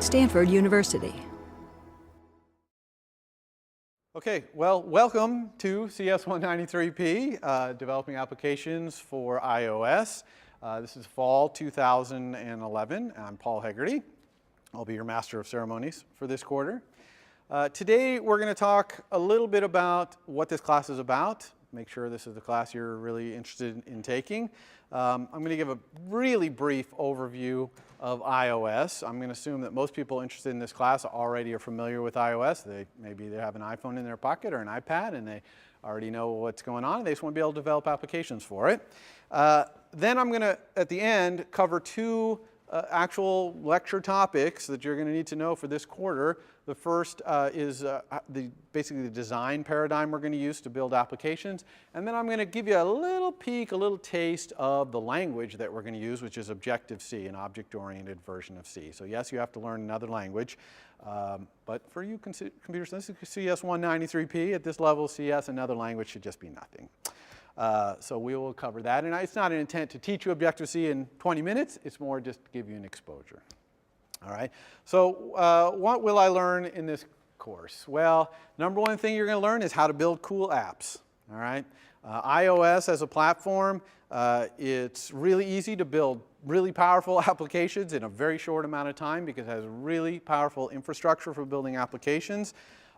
Stanford University. Okay, well, welcome to CS 193P, Developing Applications for iOS. This is fall 2011. I'm Paul Hegarty. I'll be your Master of Ceremonies for this quarter. Today we're going to talk a little bit about what this class is about. Make sure this is the class you're really interested in taking. I'm going to give a really brief overview of iOS. I'm going to assume that most people interested in this class already are familiar with iOS. Maybe they have an iPhone in their pocket or an iPad and they already know what's going on and they just want to be able to develop applications for it. Then I'm going to, at the end, cover two actual lecture topics that you're going to need to know for this quarter. The first is basically the design paradigm we're going to use to build applications. And then I'm going to give you a little peek, a little taste of the language that we're going to use, which is Objective-C, an object-oriented version of C. So yes, you have to learn another language. But for you computers, this is CS 193P. At this level of CS, another language should just be nothing. So we will cover that. And it's not an intent to teach you Objective-C in 20 minutes. It's more just to give you an exposure. All right. So what will I learn in this course? Well, number one thing you're going to learn is how to build cool apps. All right. iOS as a platform, it's really easy to build really powerful applications in a very short amount of time because it has really powerful infrastructure for building applications.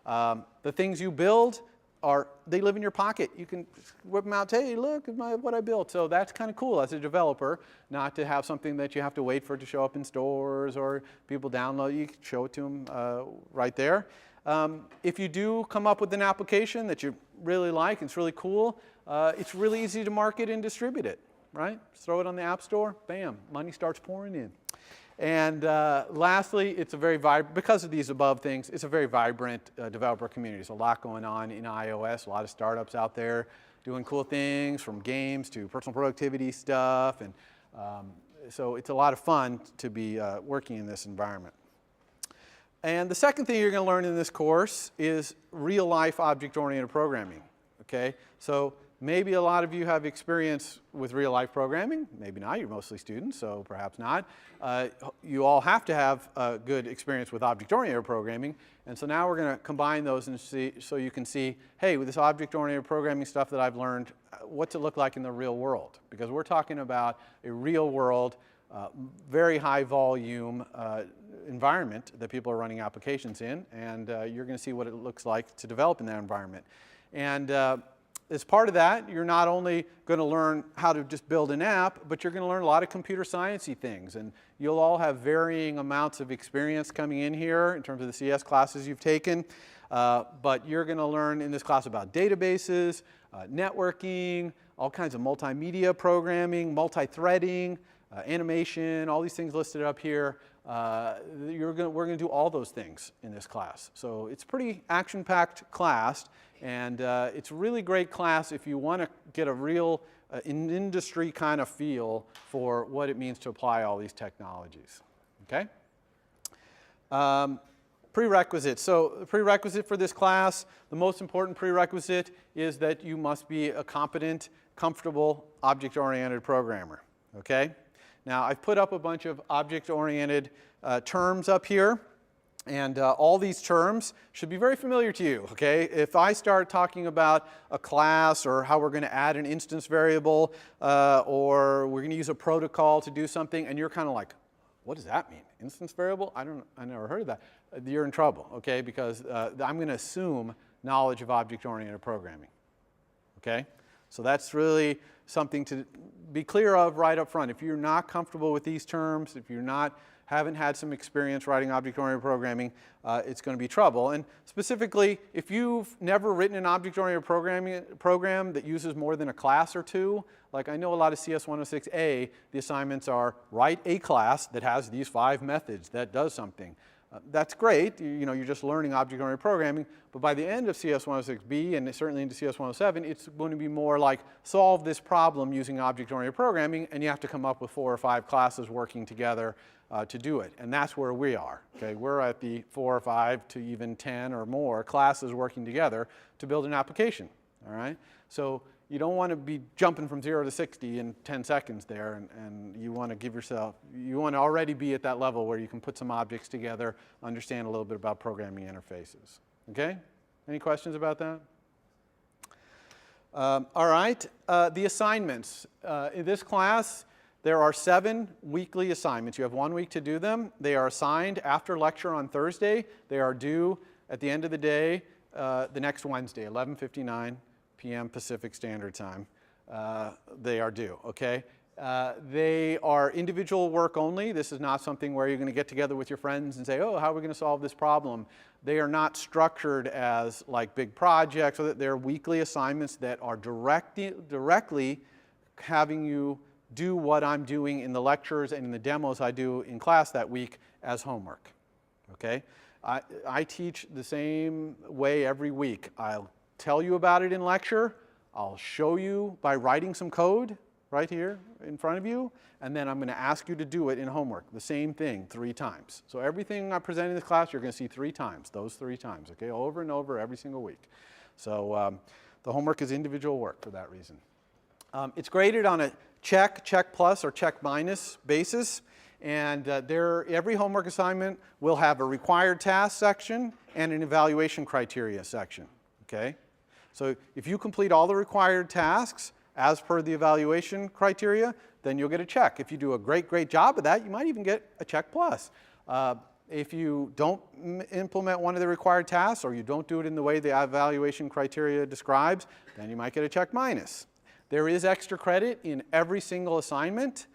The things you build they live in your pocket. You can whip them out, hey, look at what I built. So that's kind of cool as a developer, not to have something that you have to wait for it to show up in stores or people download. You can show it to them right there. If you do come up with an application that you really like, it's really cool, it's really easy to market and distribute it, right? Just throw it on the App Store, bam, money starts pouring in. And lastly, it's a very because of these above things, it's a very vibrant developer community. There's a lot going on in iOS, a lot of startups out there doing cool things from games to personal productivity stuff. And so it's a lot of fun to be working in this environment. And the second thing you're going to learn in this course is real-life object-oriented programming. Okay? So maybe a lot of you have experience with real-life programming. Maybe not. You're mostly students, so perhaps not. You all have to have a good experience with object-oriented programming. And so now we're going to combine those and see, so you can see, hey, with this object-oriented programming stuff that I've learned, what's it look like in the real world? Because we're talking about a real-world, very high-volume environment that people are running applications in. And you're going to see what it looks like to develop in that environment. And as part of that, you're not only going to learn how to just build an app, but you're going to learn a lot of computer science-y things. And you'll all have varying amounts of experience coming in here in terms of the CS classes you've taken. But you're going to learn in this class about databases, networking, all kinds of multimedia programming, multi-threading, animation, all these things listed up here. We're going to do all those things in this class. So it's a pretty action-packed class. And it's a really great class if you want to get a real industry kind of feel for what it means to apply all these technologies. Okay? Prerequisites. So the prerequisite for this class, the most important prerequisite is that you must be a competent, comfortable, object-oriented programmer. Okay? Now, I've put up a bunch of object-oriented terms up here. And all these terms should be very familiar to you, okay? If I start talking about a class or how we're going to add an instance variable or we're going to use a protocol to do something, and you're kind of like, what does that mean? Instance variable? I never heard of that. You're in trouble, okay? Because I'm going to assume knowledge of object-oriented programming, okay? So that's really something to be clear of right up front. If you're not comfortable with these terms, if you're haven't had some experience writing object-oriented programming, it's going to be trouble. And specifically, if you've never written an object-oriented program that uses more than a class or two, like I know a lot of CS 106A, the assignments are write a class that has these 5 methods that does something. That's great. You're just learning object-oriented programming. But by the end of CS 106B and certainly into CS 107, it's going to be more like solve this problem using object-oriented programming, and you have to come up with 4 or 5 classes working together to do it. And that's where we are. Okay? We're at the 4 or 5 to even 10 or more classes working together to build an application. All right? So you don't want to be jumping from 0 to 60 in 10 seconds there, and you want to give yourself, you want to already be at that level where you can put some objects together, understand a little bit about programming interfaces. Okay? Any questions about that? All right, the assignments. In this class, there are 7 weekly assignments. You have 1 week to do them. They are assigned after lecture on Thursday. They are due at the end of the day, the next Wednesday, 11:59 p.m. Pacific Standard Time. They are due, okay? They are individual work only. This is not something where you're going to get together with your friends and say, oh, how are we going to solve this problem? They are not structured as like big projects. So that they're weekly assignments that are directly having you do what I'm doing in the lectures and in the demos I do in class that week as homework, okay? I teach the same way every week. I'll tell you about it in lecture. I'll show you by writing some code right here in front of you, and then I'm going to ask you to do it in homework. The same thing 3 times. So everything I present in this class, you're going to see 3 times, those 3 times, okay? Over and over every single week. So the homework is individual work for that reason. It's graded on a check plus, or check minus basis. And every homework assignment will have a required task section and an evaluation criteria section, okay? So if you complete all the required tasks as per the evaluation criteria, then you'll get a check. If you do a great job of that, you might even get a check plus. If you don't implement one of the required tasks, or you don't do it in the way the evaluation criteria describes, then you might get a check minus. There is extra credit in every single assignment.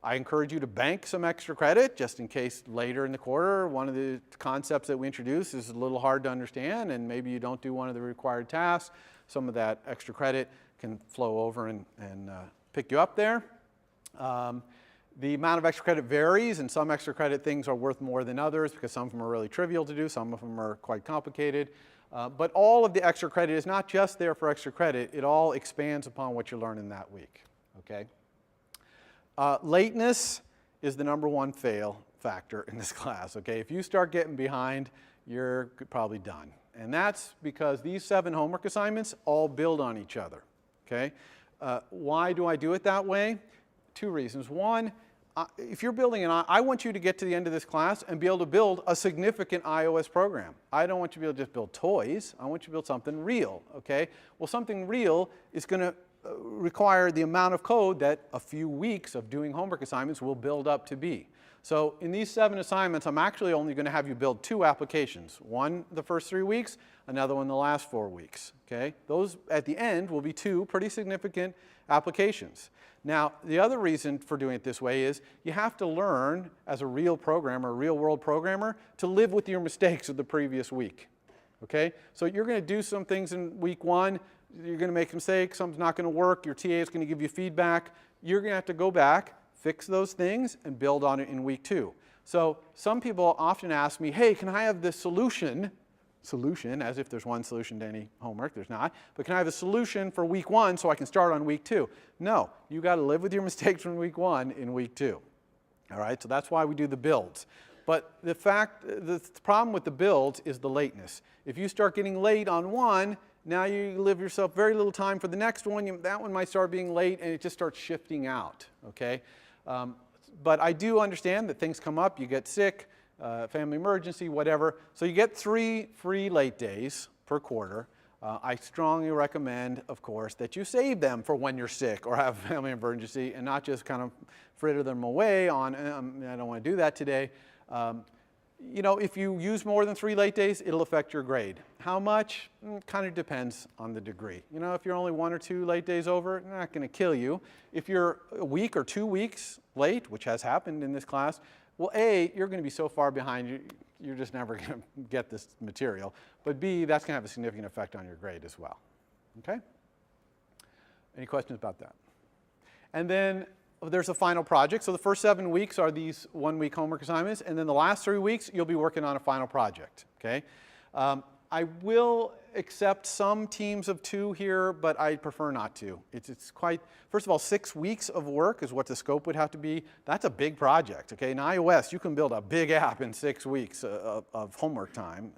I encourage you to bank some extra credit just in case later in the quarter one of the concepts that we introduce is a little hard to understand and maybe you don't do one of the required tasks. Some of that extra credit can flow over and pick you up there. The amount of extra credit varies, and some extra credit things are worth more than others because some of them are really trivial to do, some of them are quite complicated. But all of the extra credit is not just there for extra credit, it all expands upon what you learn in that week, okay? Lateness is the #1 fail factor in this class, okay? If you start getting behind, you're probably done. And that's because these 7 homework assignments all build on each other, okay? Why do I do it that way? 2 reasons. One, if you're building I want you to get to the end of this class and be able to build a significant iOS program. I don't want you to be able to just build toys. I want you to build something real, okay? Well, something real is going to require the amount of code that a few weeks of doing homework assignments will build up to be. So in these 7 assignments, I'm actually only going to have you build 2 applications. One the first 3 weeks, another one the last 4 weeks, okay? Those at the end will be 2 pretty significant applications. Now, the other reason for doing it this way is you have to learn as a real programmer, a real world programmer, to live with your mistakes of the previous week, okay? So you're going to do some things in week 1, you're going to make mistakes, something's not going to work, your TA is going to give you feedback. You're going to have to go back, fix those things, and build on it in week 2. So some people often ask me, hey, can I have the solution, as if there's one solution to any homework, there's not, but can I have a solution for week 1 so I can start on week 2? No, you got to live with your mistakes from week 1 in week 2. All right, so that's why we do the builds. But the problem with the builds is the lateness. If you start getting late on one, now you leave yourself very little time for the next one. That one might start being late and it just starts shifting out, okay? But I do understand that things come up, you get sick, family emergency, whatever. So you get 3 free late days per quarter. I strongly recommend, of course, that you save them for when you're sick or have a family emergency and not just kind of fritter them away on, I don't want to do that today. You know, if you use more than 3 late days, it'll affect your grade. How much? Kind of depends on the degree. You know, if you're only 1 or 2 late days over, it's not going to kill you. If you're a week or 2 weeks late, which has happened in this class, well, A, you're going to be so far behind, you're just never going to get this material. But B, that's going to have a significant effect on your grade as well. Okay? Any questions about that? And then there's a final project. So the first 7 weeks are these 1-week homework assignments, and then the last 3 weeks you'll be working on a final project. Okay? I will accept some teams of 2 here, but I prefer not to. It's quite, first of all, 6 weeks of work is what the scope would have to be. That's a big project, okay? In iOS, you can build a big app in 6 weeks of homework time.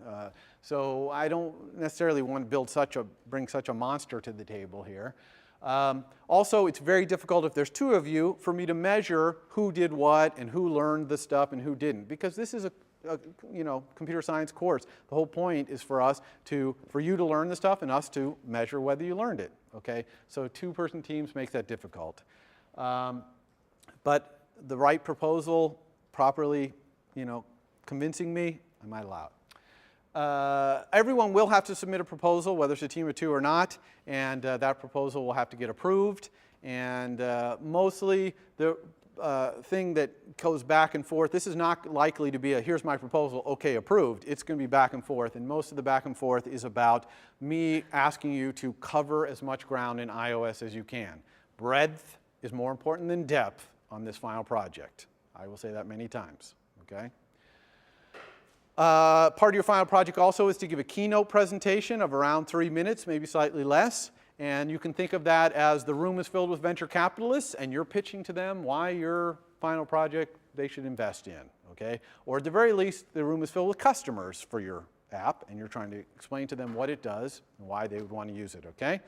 So I don't necessarily want to bring such a monster to the table here. Also, it's very difficult if there's 2 of you for me to measure who did what and who learned the stuff and who didn't, because this is a computer science course. The whole point is for you to learn the stuff and us to measure whether you learned it, okay? So 2-person teams makes that difficult. But the right proposal, properly, convincing me, I might allow it. Everyone will have to submit a proposal, whether it's a team of 2 or not, and that proposal will have to get approved. And mostly the thing that goes back and forth, this is not likely to be a here's my proposal, okay, approved. It's going to be back and forth, and most of the back and forth is about me asking you to cover as much ground in iOS as you can. Breadth is more important than depth on this final project. I will say that many times, okay? Part of your final project also is to give a keynote presentation of around 3 minutes, maybe slightly less. And you can think of that as the room is filled with venture capitalists and you're pitching to them why your final project they should invest in, okay? Or at the very least, the room is filled with customers for your app and you're trying to explain to them what it does and why they would want to use it, okay?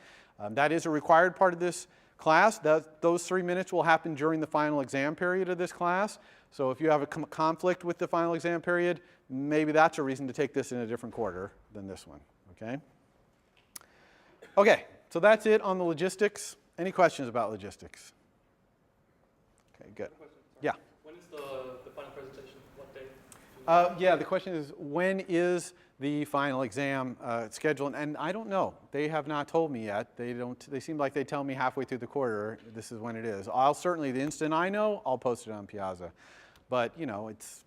That is a required part of this class. Those 3 minutes will happen during the final exam period of this class. So if you have a conflict with the final exam period, maybe that's a reason to take this in a different quarter than this one, okay? Okay. So that's it on the logistics. Any questions about logistics? Okay, good. Yeah. When is the final presentation? What day? Yeah, the question is, when is the final exam scheduled? And I don't know. They have not told me yet. They seem like they tell me halfway through the quarter, this is when it is. I'll certainly, the instant I know, I'll post it on Piazza. But, it's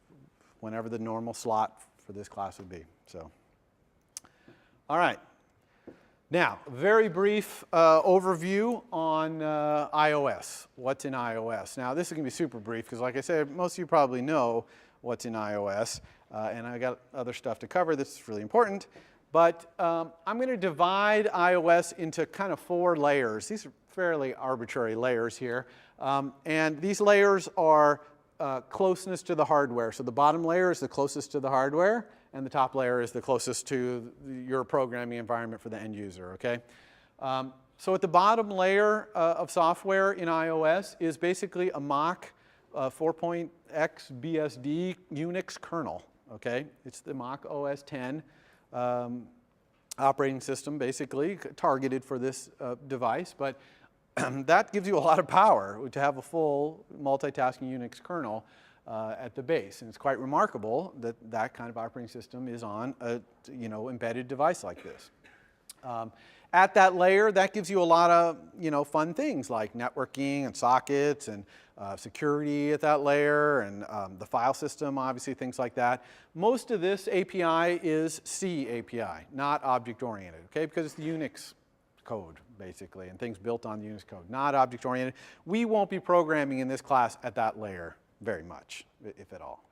whenever the normal slot for this class would be. So, all right. Now, very brief overview on iOS. What's in iOS? Now, this is going to be super brief because, like I said, most of you probably know what's in iOS. And I got other stuff to cover that's really important. But I'm going to divide iOS into kind of 4 layers. These are fairly arbitrary layers here. And these layers are closeness to the hardware. So the bottom layer is the closest to the hardware. And the top layer is the closest to your programming environment for the end user, okay? So at the bottom layer of software in iOS is basically a mock 4.x BSD Unix kernel, okay? It's the mock OS 10 operating system, basically, targeted for this device. But that gives you a lot of power to have a full multitasking Unix kernel at the base. And it's quite remarkable that that kind of operating system is on a embedded device like this. At that layer, that gives you a lot of fun things like networking and sockets and security at that layer and the file system, obviously, things like that. Most of this API is C API, not object-oriented, okay, because it's the Unix code, basically, and things built on the Unix code, not object-oriented. We won't be programming in this class at that layer very much, if at all.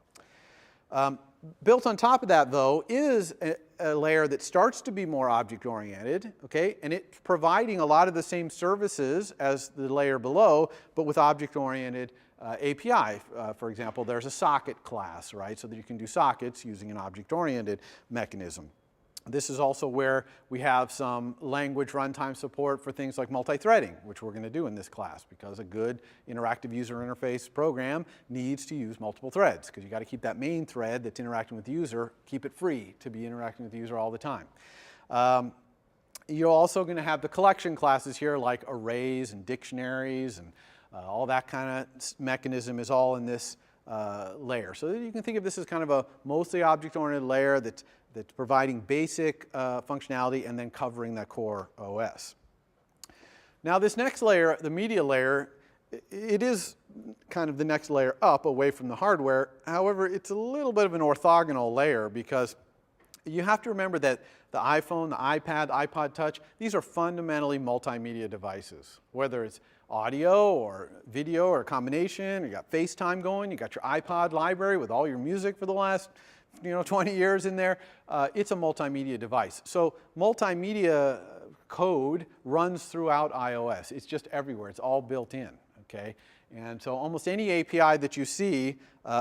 Built on top of that, though, is a layer that starts to be more object-oriented, okay? And it's providing a lot of the same services as the layer below, but with object-oriented API. For example, there's a socket class, right? So that you can do sockets using an object-oriented mechanism. This is also where we have some language runtime support for things like multi-threading, which we're going to do in this class, because a good interactive user interface program needs to use multiple threads, because you've got to keep that main thread that's interacting with the user, keep it free to be interacting with the user all the time. You're also going to have the collection classes here, like arrays and dictionaries, and all that kind of mechanism is all in this layer. So you can think of this as kind of a mostly object-oriented layer that's providing basic functionality and then covering that core OS. Now this next layer, the media layer, it is kind of the next layer up away from the hardware. However, it's a little bit of an orthogonal layer because you have to remember that the iPhone, the iPad, the iPod Touch, these are fundamentally multimedia devices. Whether it's audio or video or a combination, you got FaceTime going, you got your iPod library with all your music for the last 20 years in there, it's a multimedia device. So multimedia code runs throughout iOS. It's just everywhere. It's all built in, okay? And so almost any API that you see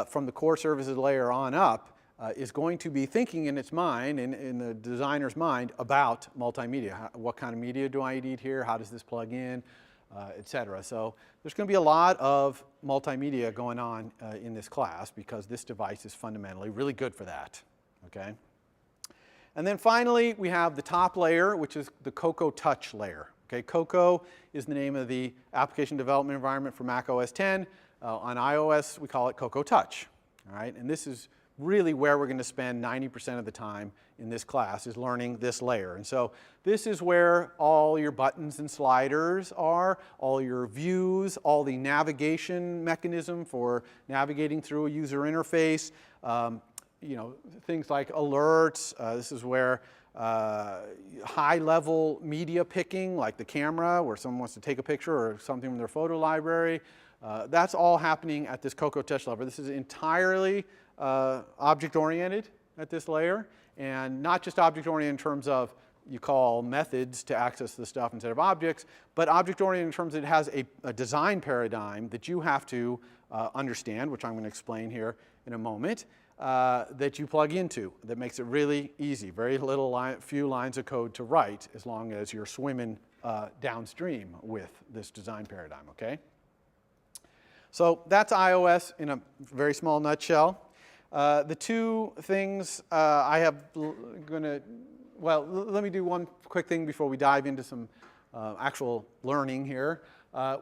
from the core services layer on up is going to be thinking in its mind, in the designer's mind, about multimedia. What kind of media do I need here? How does this plug in? Et cetera. So there's going to be a lot of multimedia going on in this class because this device is fundamentally really good for that. Okay? And then finally, we have the top layer, which is the Cocoa Touch layer. Okay? Cocoa is the name of the application development environment for Mac OS X. On iOS, we call it Cocoa Touch. All right? And this is really where we're going to spend 90% of the time in this class, is learning this layer. And so this is where all your buttons and sliders are, all your views, all the navigation mechanism for navigating through a user interface, things like alerts. This is where high-level media picking, like the camera, where someone wants to take a picture or something from their photo library. That's all happening at this Cocoa Touch level. This is entirely object-oriented at this layer, and not just object-oriented in terms of you call methods to access the stuff instead of objects, but object-oriented in terms of it has a design paradigm that you have to understand, which I'm going to explain here in a moment, that you plug into, that makes it really easy. Very few lines of code to write as long as you're swimming downstream with this design paradigm, okay? So that's iOS in a very small nutshell. The two things let me do one quick thing before we dive into some actual learning here,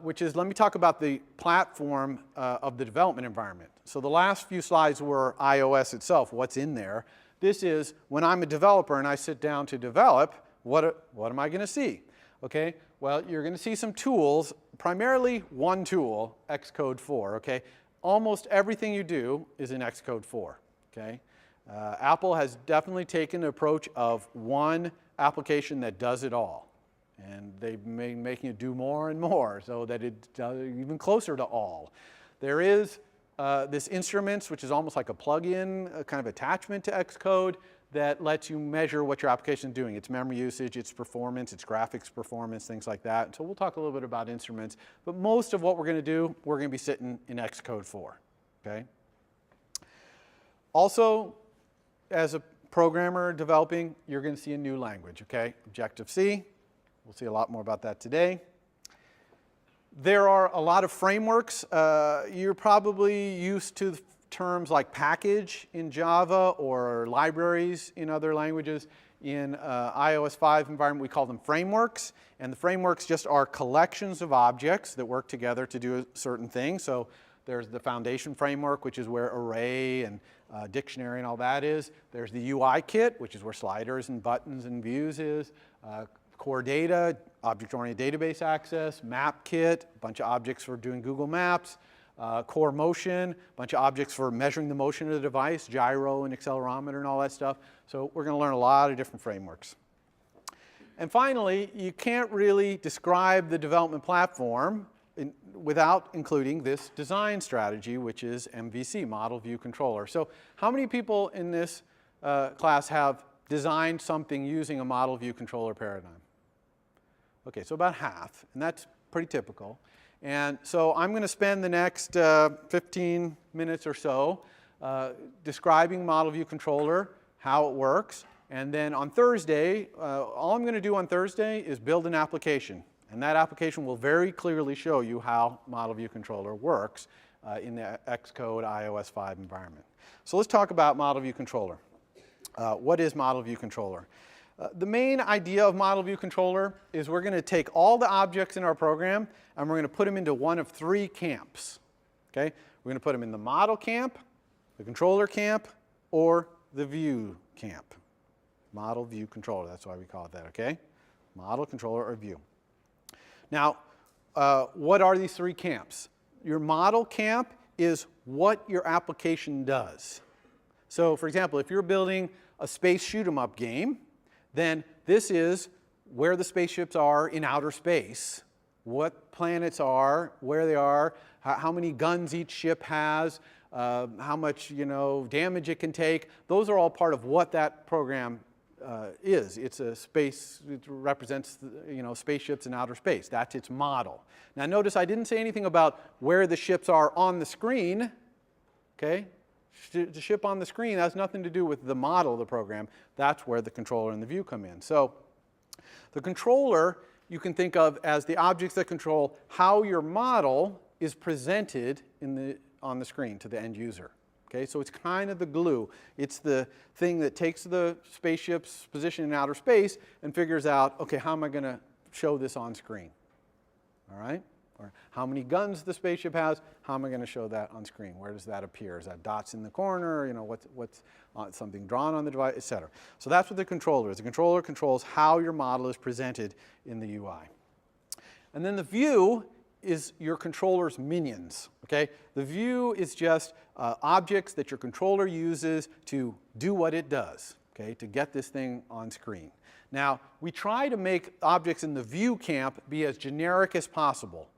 which is let me talk about the platform of the development environment. So the last few slides were iOS itself, what's in there. This is when I'm a developer and I sit down to develop, what am I going to see? Okay, well, you're going to see some tools, primarily one tool, Xcode 4, okay? Almost everything you do is in Xcode 4, okay? Apple has definitely taken the approach of one application that does it all. And they've been making it do more and more so that it's even closer to all. There is this Instruments, which is almost like a plug-in, kind of attachment to Xcode that lets you measure what your application is doing, its memory usage, its performance, its graphics performance, things like that. And so we'll talk a little bit about Instruments. But most of what we're going to do, we're going to be sitting in Xcode 4. Okay? Also, as a programmer developing, you're going to see a new language. Okay? Objective-C. We'll see a lot more about that today. There are a lot of frameworks. You're probably used to terms like package in Java or libraries in other languages. In iOS 5 environment, we call them frameworks. And the frameworks just are collections of objects that work together to do a certain thing. So there's the foundation framework, which is where array and dictionary and all that is. There's the UI kit, which is where sliders and buttons and views is. Core data, object-oriented database access. Map kit, a bunch of objects for doing Google Maps. Core motion, a bunch of objects for measuring the motion of the device, gyro and accelerometer and all that stuff. So we're going to learn a lot of different frameworks. And finally, you can't really describe the development platform without including this design strategy, which is MVC, Model View Controller. So how many people in this class have designed something using a Model View Controller paradigm? Okay, so about half, and that's pretty typical. And so I'm going to spend the next 15 minutes or so describing Model View Controller, how it works. And then on Thursday, all I'm going to do on Thursday is build an application. And that application will very clearly show you how Model View Controller works in the Xcode iOS 5 environment. So let's talk about Model View Controller. What is Model View Controller? The main idea of Model View Controller is we're going to take all the objects in our program and we're going to put them into one of three camps. Okay? We're going to put them in the model camp, the controller camp, or the view camp. Model View Controller, that's why we call it that, okay? Model, controller, or view. Now, what are these three camps? Your model camp is what your application does. So, for example, if you're building a space shoot-'em-up game, then this is where the spaceships are in outer space what planets are, where they are, how many guns each ship has, how much damage it can take. Those are all part of what that program is. It's a space, it represents spaceships in outer space. That's its model. Now notice I didn't say anything about where the ships are on the screen. Okay? The ship on the screen has nothing to do with the model of the program. That's where the controller and the view come in. So the controller you can think of as the objects that control how your model is presented on the screen to the end user. Okay, so it's kind of the glue. It's the thing that takes the spaceship's position in outer space and figures out, okay, how am I going to show this on screen? All right? Or how many guns the spaceship has, how am I going to show that on screen? Where does that appear? Is that dots in the corner? What's something drawn on the device, etc. So that's what the controller is. The controller controls how your model is presented in the UI. And then the view is your controller's minions. Okay? The view is just objects that your controller uses to do what it does, okay, to get this thing on screen. Now, we try to make objects in the view camp be as generic as possible.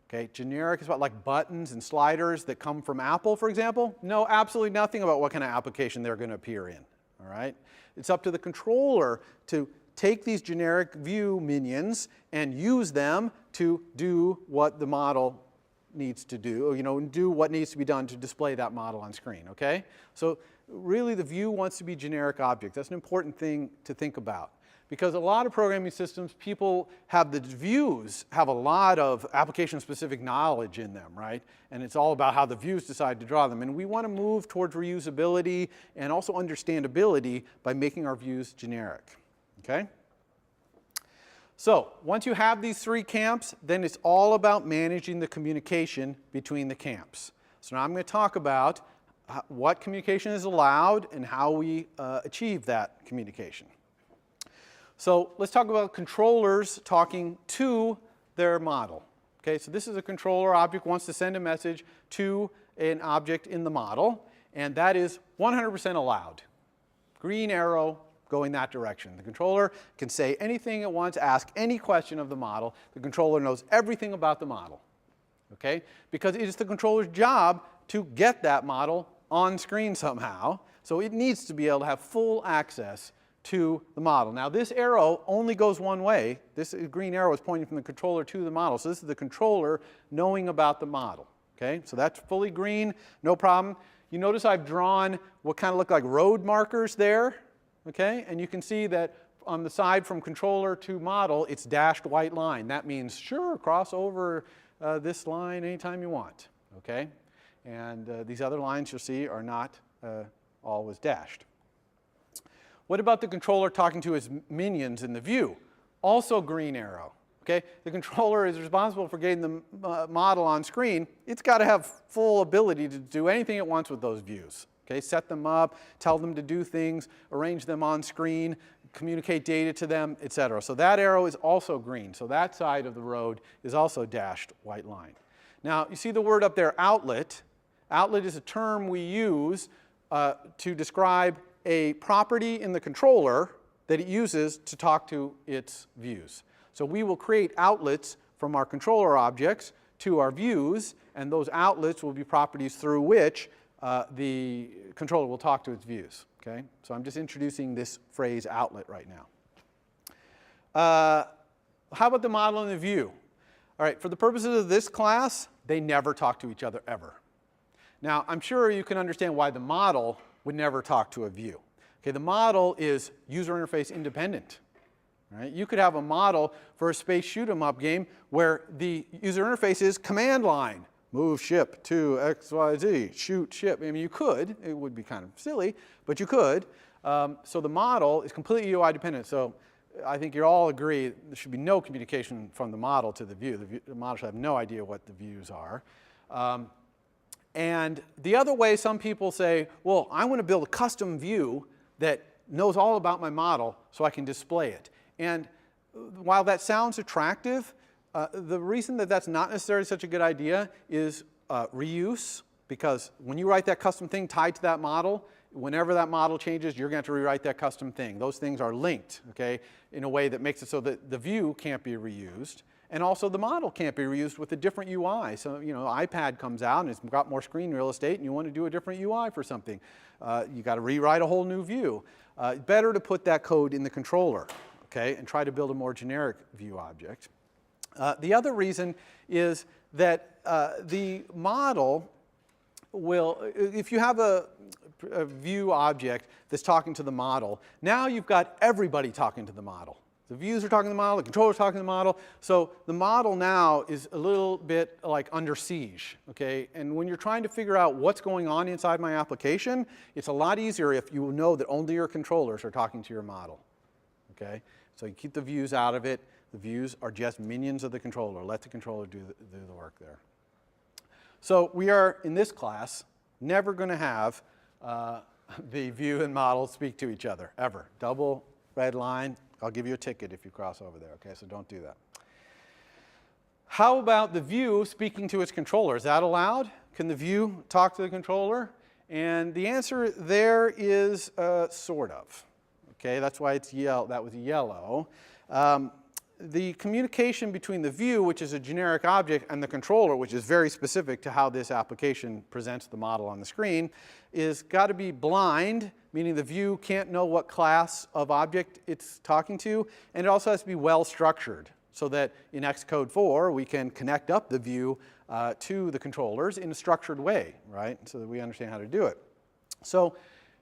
Okay, generic is about like buttons and sliders that come from Apple, for example. Know absolutely nothing about what kind of application they're going to appear in. All right? It's up to the controller to take these generic view minions and use them to do what the model needs to do, do what needs to be done to display that model on screen, okay? So really the view wants to be generic objects. That's an important thing to think about. Because a lot of programming systems, people have the views have a lot of application-specific knowledge in them, right? And it's all about how the views decide to draw them. And we want to move towards reusability and also understandability by making our views generic, okay? So once you have these three camps, then it's all about managing the communication between the camps. So now I'm going to talk about what communication is allowed and how we achieve that communication. So let's talk about controllers talking to their model. Okay, so this is a controller object wants to send a message to an object in the model, and that is 100% allowed. Green arrow going that direction. The controller can say anything it wants, ask any question of the model. The controller knows everything about the model. Okay? Because it is the controller's job to get that model on screen somehow. So it needs to be able to have full access to the model. Now this arrow only goes one way. This green arrow is pointing from the controller to the model. So this is the controller knowing about the model. Okay? So that's fully green, no problem. You notice I've drawn what kind of look like road markers there. Okay? And you can see that on the side from controller to model, it's dashed white line. That means, sure, cross over this line anytime you want. Okay? And these other lines you'll see are not always dashed. What about the controller talking to his minions in the view? Also green arrow. Okay? The controller is responsible for getting the model on screen. It's got to have full ability to do anything it wants with those views. Okay? Set them up, tell them to do things, arrange them on screen, communicate data to them, etc. So that arrow is also green. So that side of the road is also dashed white line. Now, you see the word up there, outlet. Outlet is a term we use to describe a property in the controller that it uses to talk to its views. So we will create outlets from our controller objects to our views, and those outlets will be properties through which the controller will talk to its views. Okay? So I'm just introducing this phrase outlet right now. How about the model and the view? All right, for the purposes of this class, they never talk to each other ever. Now, I'm sure you can understand why the model would never talk to a view. Okay, the model is user interface independent. Right? You could have a model for a space shoot 'em up game where the user interface is command line. Move ship to XYZ, shoot ship. I mean, you could. It would be kind of silly, but you could. So the model is completely UI dependent. So I think you all agree there should be no communication from the model to the view. The model should have no idea what the views are. And the other way, some people say, well, I want to build a custom view that knows all about my model so I can display it. And while that sounds attractive, the reason that that's not necessarily such a good idea is reuse, because when you write that custom thing tied to that model, whenever that model changes, you're going to have to rewrite that custom thing. Those things are linked, okay, in a way that makes it so that the view can't be reused. And also the model can't be reused with a different UI. So, iPad comes out and it's got more screen real estate and you want to do a different UI for something. You got to rewrite a whole new view. Better to put that code in the controller, okay, and try to build a more generic view object. The other reason is that the model will, if you have a view object that's talking to the model, now you've got everybody talking to the model. The views are talking to the model, the controller's talking to the model. So the model now is a little bit like under siege, okay? And when you're trying to figure out what's going on inside my application, it's a lot easier if you know that only your controllers are talking to your model, okay? So you keep the views out of it. The views are just minions of the controller. Let the controller do the work there. So we are, in this class, never going to have the view and model speak to each other, ever. Double red line. I'll give you a ticket if you cross over there, okay? So don't do that. How about the view speaking to its controller? Is that allowed? Can the view talk to the controller? And the answer there is sort of, okay? That's why it's yellow. That was yellow. The communication between the view, which is a generic object, and the controller, which is very specific to how this application presents the model on the screen, is got to be blind, meaning the view can't know what class of object it's talking to, and it also has to be well structured, so that in Xcode 4 we can connect up the view to the controllers in a structured way, right? So that we understand how to do it. So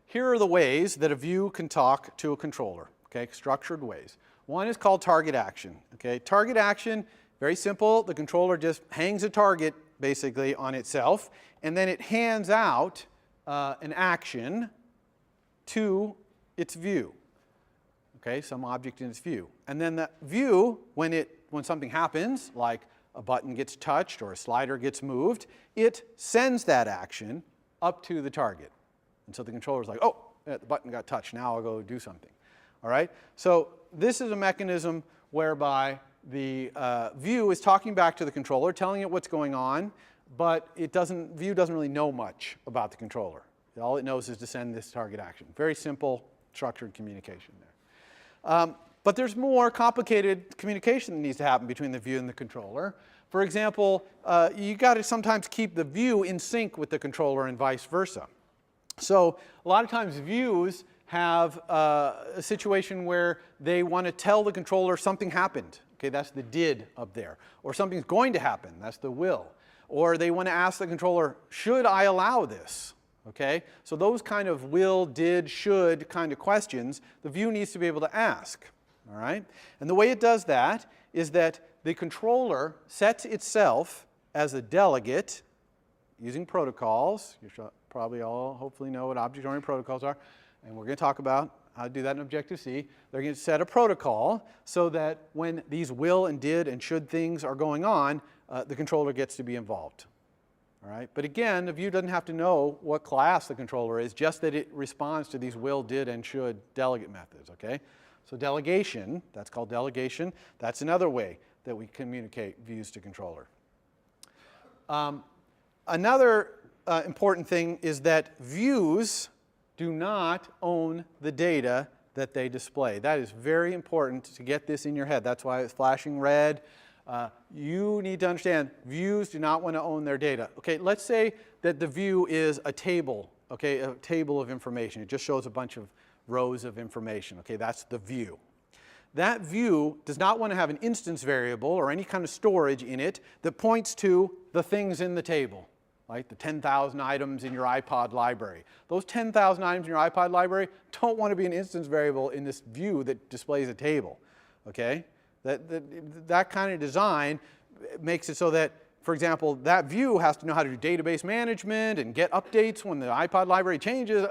here are the ways that a view can talk to a controller, okay? Structured ways. One is called target action, okay? Target action, very simple. The controller just hangs a target, basically, on itself, and then it hands out an action to its view, okay? Some object in its view. And then the view, when something happens, like a button gets touched or a slider gets moved, it sends that action up to the target. And so the controller's like, oh, the button got touched. Now I'll go do something. All right? So this is a mechanism whereby the view is talking back to the controller, telling it what's going on, but view doesn't really know much about the controller. All it knows is to send this target action. Very simple, structured communication there. But there's more complicated communication that needs to happen between the view and the controller. For example, you got to sometimes keep the view in sync with the controller and vice versa. So a lot of times views have a situation where they want to tell the controller something happened. Okay, that's the did up there. Or something's going to happen. That's the will. Or they want to ask the controller, should I allow this? Okay, so those kind of will, did, should kind of questions, the view needs to be able to ask. All right? And the way it does that is that the controller sets itself as a delegate using protocols. You should probably all hopefully know what object-oriented protocols are. And we're going to talk about how to do that in Objective-C. They're going to set a protocol so that when these will and did and should things are going on, the controller gets to be involved. All right? But again, the view doesn't have to know what class the controller is, just that it responds to these will, did, and should delegate methods. Okay? So delegation, that's called delegation. That's another way that we communicate views to controller. Another important thing is that views do not own the data that they display. That is very important to get this in your head. That's why it's flashing red. You need to understand views do not want to own their data. Okay, let's say that the view is a table, okay, a table of information. It just shows a bunch of rows of information. Okay, that's the view. That view does not want to have an instance variable or any kind of storage in it that points to the things in the table. Like the 10,000 items in your iPod library. Those 10,000 items in your iPod library don't want to be an instance variable in this view that displays a table. Okay? That kind of design makes it so that, for example, that view has to know how to do database management and get updates when the iPod library changes.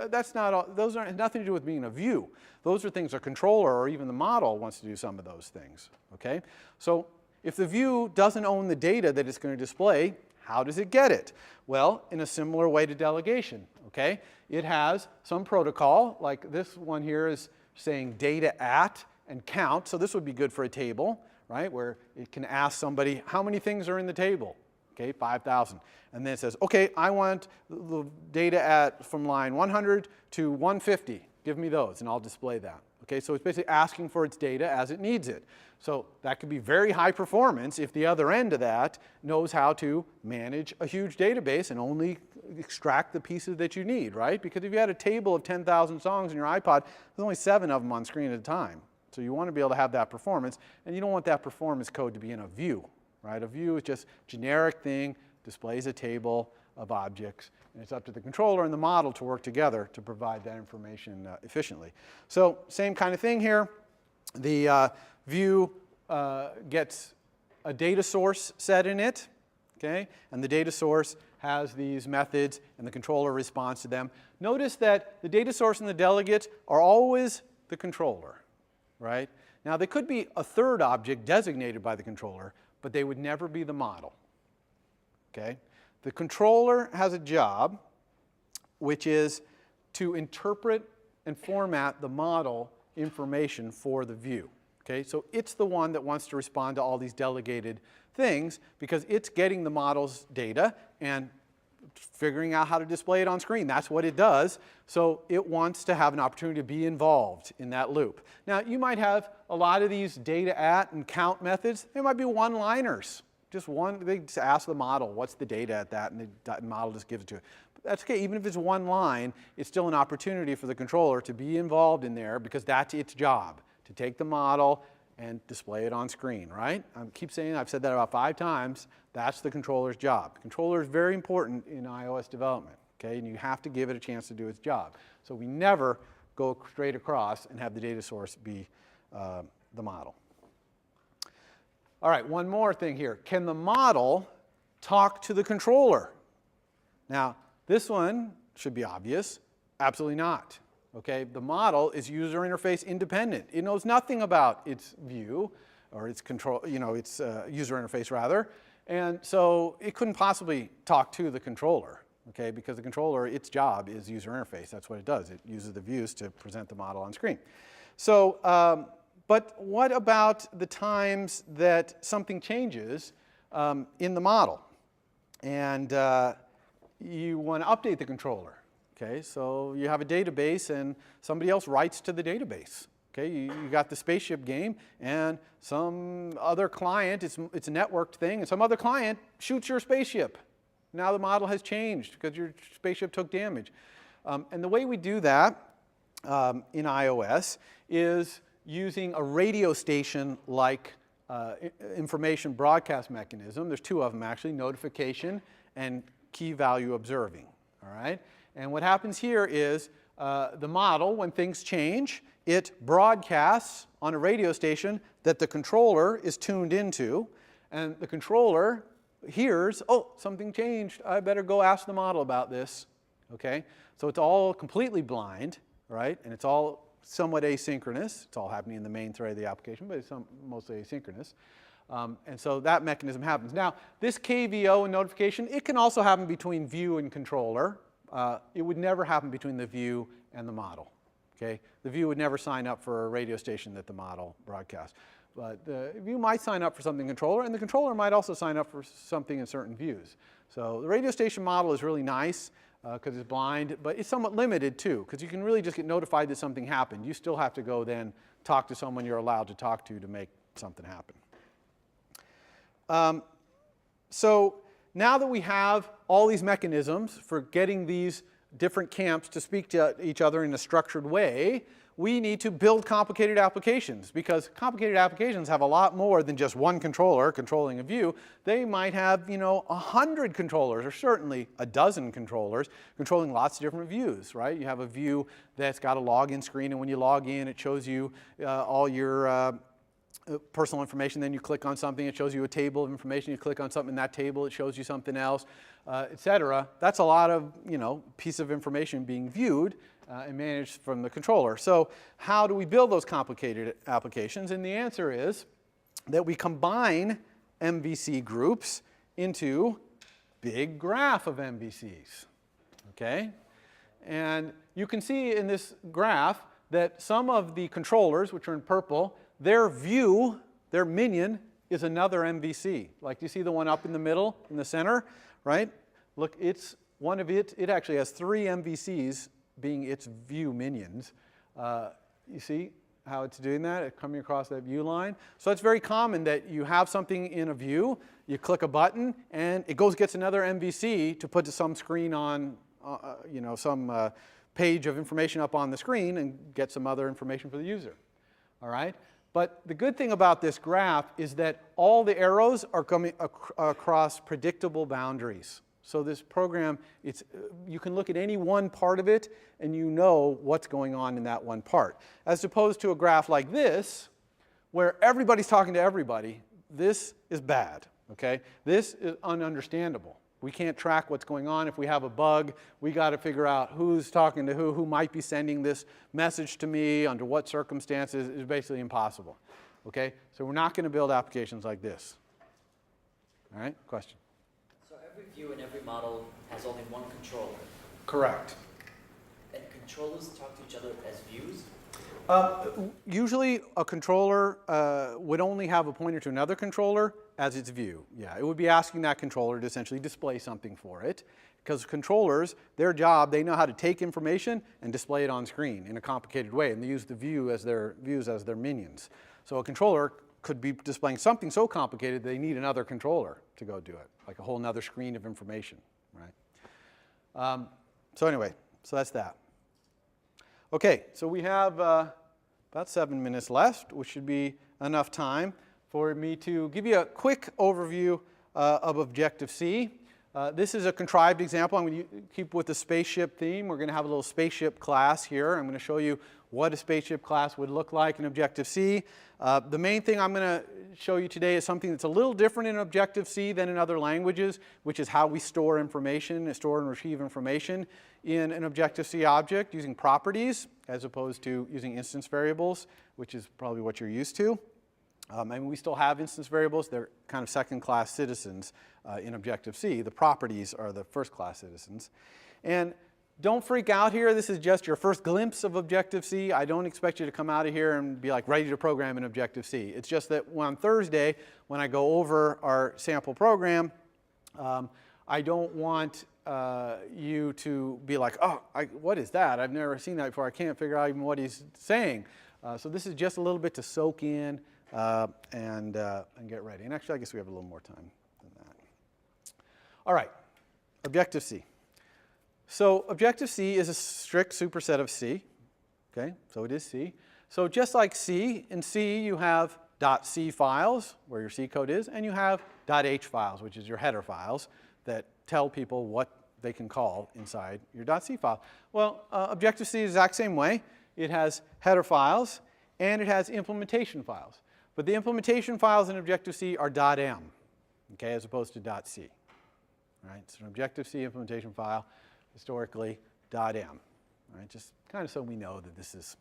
Those aren't nothing to do with being a view. Those are things a controller or even the model wants to do some of those things. Okay? So if the view doesn't own the data that it's going to display, how does it get it? Well, in a similar way to delegation, okay? It has some protocol, like this one here is saying data at and count, so this would be good for a table, right? Where it can ask somebody, how many things are in the table? Okay, 5,000. And then it says, okay, I want the data from line 100 to 150. Give me those, and I'll display that. Okay, so it's basically asking for its data as it needs it. So that could be very high performance if the other end of that knows how to manage a huge database and only extract the pieces that you need, right? Because if you had a table of 10,000 songs in your iPod, there's only 7 of them on screen at a time. So you want to be able to have that performance, and you don't want that performance code to be in a view, right? A view is just a generic thing, displays a table of objects, and it's up to the controller and the model to work together to provide that information efficiently. So same kind of thing here. The view gets a data source set in it, okay? And the data source has these methods, and the controller responds to them. Notice that the data source and the delegate are always the controller, right? Now, they could be a third object designated by the controller, but they would never be the model, okay? The controller has a job, which is to interpret and format the model information for the view. Okay, so it's the one that wants to respond to all these delegated things because it's getting the model's data and figuring out how to display it on screen. That's what it does. So it wants to have an opportunity to be involved in that loop. Now, you might have a lot of these data at and count methods. They might be one-liners. Just one, they just ask the model, what's the data at that, and the model just gives it to it. But that's okay, even if it's one line, it's still an opportunity for the controller to be involved in there because that's its job, to take the model and display it on screen, right? I keep saying, I've said that about 5 times, that's the controller's job. Controller is very important in iOS development, okay? And you have to give it a chance to do its job. So we never go straight across and have the data source be the model. All right, one more thing here. Can the model talk to the controller? Now, this one should be obvious. Absolutely not. Okay, the model is user interface independent. It knows nothing about its view or its control, its user interface rather, and so it couldn't possibly talk to the controller. Okay, because the controller, its job is user interface. That's what it does. It uses the views to present the model on screen. So. But what about the times that something changes in the model and you want to update the controller? Okay, so you have a database and somebody else writes to the database. Okay, you got the spaceship game and some other client, it's a networked thing, and some other client shoots your spaceship. Now the model has changed because your spaceship took damage. And the way we do that in iOS is using a radio station-like information broadcast mechanism. There's 2 of them actually, notification and key value observing, all right? And what happens here is the model, when things change, it broadcasts on a radio station that the controller is tuned into, and the controller hears, oh, something changed, I better go ask the model about this, okay? So it's all completely blind, right? And it's all somewhat asynchronous. It's all happening in the main thread of the application, but it's mostly asynchronous. And so that mechanism happens. Now, this KVO and notification, it can also happen between view and controller. It would never happen between the view and the model. Okay? The view would never sign up for a radio station that the model broadcasts. But the view might sign up for something in controller, and the controller might also sign up for something in certain views. So the radio station model is really nice because it's blind, but it's somewhat limited too, because you can really just get notified that something happened. You still have to go then talk to someone you're allowed to talk to make something happen. So now that we have all these mechanisms for getting these different camps to speak to each other in a structured way, we need to build complicated applications, because complicated applications have a lot more than just one controller controlling a view. They might have, 100 controllers, or certainly a dozen controllers controlling lots of different views, right? You have a view that's got a login screen, and when you log in, it shows you all your personal information. Then you click on something, it shows you a table of information. You click on something in that table, it shows you something else, etc. That's a lot of, piece of information being viewed and managed from the controller. So how do we build those complicated applications? And the answer is that we combine MVC groups into big graph of MVCs, okay? And you can see in this graph that some of the controllers, which are in purple, their view, their minion, is another MVC. Like, do you see the one up in the middle, in the center, right? Look, it's one of it actually has 3 MVCs being its view minions. You see, how it's doing that, coming across that view line. So it's very common that you have something in a view, you click a button, and it gets another MVC to put some screen on, some page of information up on the screen and get some other information for the user. All right? But the good thing about this graph is that all the arrows are coming across predictable boundaries. So this program, you can look at any one part of it and you know what's going on in that one part. As opposed to a graph like this, where everybody's talking to everybody, this is bad, okay? This is ununderstandable. We can't track what's going on. If we have a bug, we got to figure out who's talking to who might be sending this message to me, under what circumstances. It's basically impossible, okay? So we're not going to build applications like this. All right, question? Every view in every model has only one controller. Correct. And controllers talk to each other as views? Usually a controller would only have a pointer to another controller as its view. Yeah, it would be asking that controller to essentially display something for it. Because controllers, their job, they know how to take information and display it on screen in a complicated way, and they use the views as their minions. So a controller could be displaying something so complicated they need another controller to go do it, like a whole nother screen of information, right? So anyway, so that's that. Okay, so we have about 7 minutes left, which should be enough time for me to give you a quick overview of Objective-C. This is a contrived example. I'm going to keep with the spaceship theme. We're going to have a little spaceship class here. I'm going to show you what a spaceship class would look like in Objective-C. The main thing I'm going to show you today is something that's a little different in Objective-C than in other languages, which is how we store information, store and retrieve information in an Objective-C object using properties as opposed to using instance variables, which is probably what you're used to. And we still have instance variables. They're kind of second-class citizens in Objective-C. The properties are the first-class citizens. And don't freak out here. This is just your first glimpse of Objective-C. I don't expect you to come out of here and be like ready to program in Objective-C. It's just that on Thursday, when I go over our sample program, I don't want you to be like, oh, what is that? I've never seen that before. I can't figure out even what he's saying. So this is just a little bit to soak in and get ready. And actually, I guess we have a little more time than that. All right, Objective-C. So Objective-C is a strict superset of C. Okay, so it is C. So just like C, in C you have .c files, where your C code is, and you have .h files, which is your header files that tell people what they can call inside your .c file. Well, Objective-C is the exact same way. It has header files, and it has implementation files. But the implementation files in Objective-C are .m, okay, as opposed to .c. All right, so an Objective-C implementation file, historically, .m. All right, just kind of so we know that this is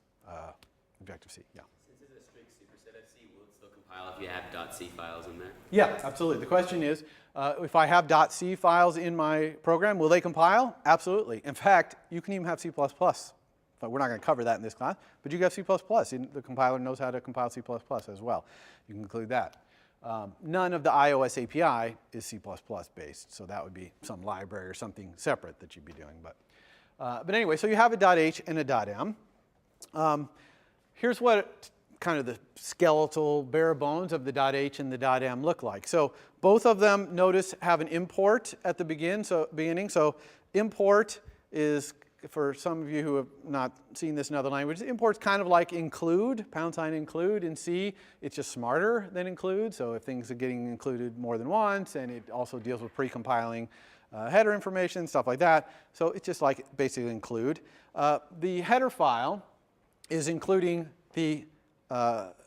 Objective-C. Yeah. Since it's a strict superset of C, will it still compile if you have .c files in there? Yeah, absolutely. The question is, if I have .c files in my program, will they compile? Absolutely. In fact, you can even have C++. But we're not going to cover that in this class, but you can have C++. The compiler knows how to compile C++ as well. You can include that. None of the iOS API is C++ based, so that would be some library or something separate that you'd be doing. But anyway, so you have a .h and a .m. Here's what kind of the skeletal bare bones of the .h and the .m look like. So both of them, notice, have an import at the beginning. So import is, for some of you who have not seen this in other languages, import's kind of like include, #include in C. It's just smarter than include, so if things are getting included more than once, and it also deals with pre-compiling header information, stuff like that. So it's just like basically include. The header file is including the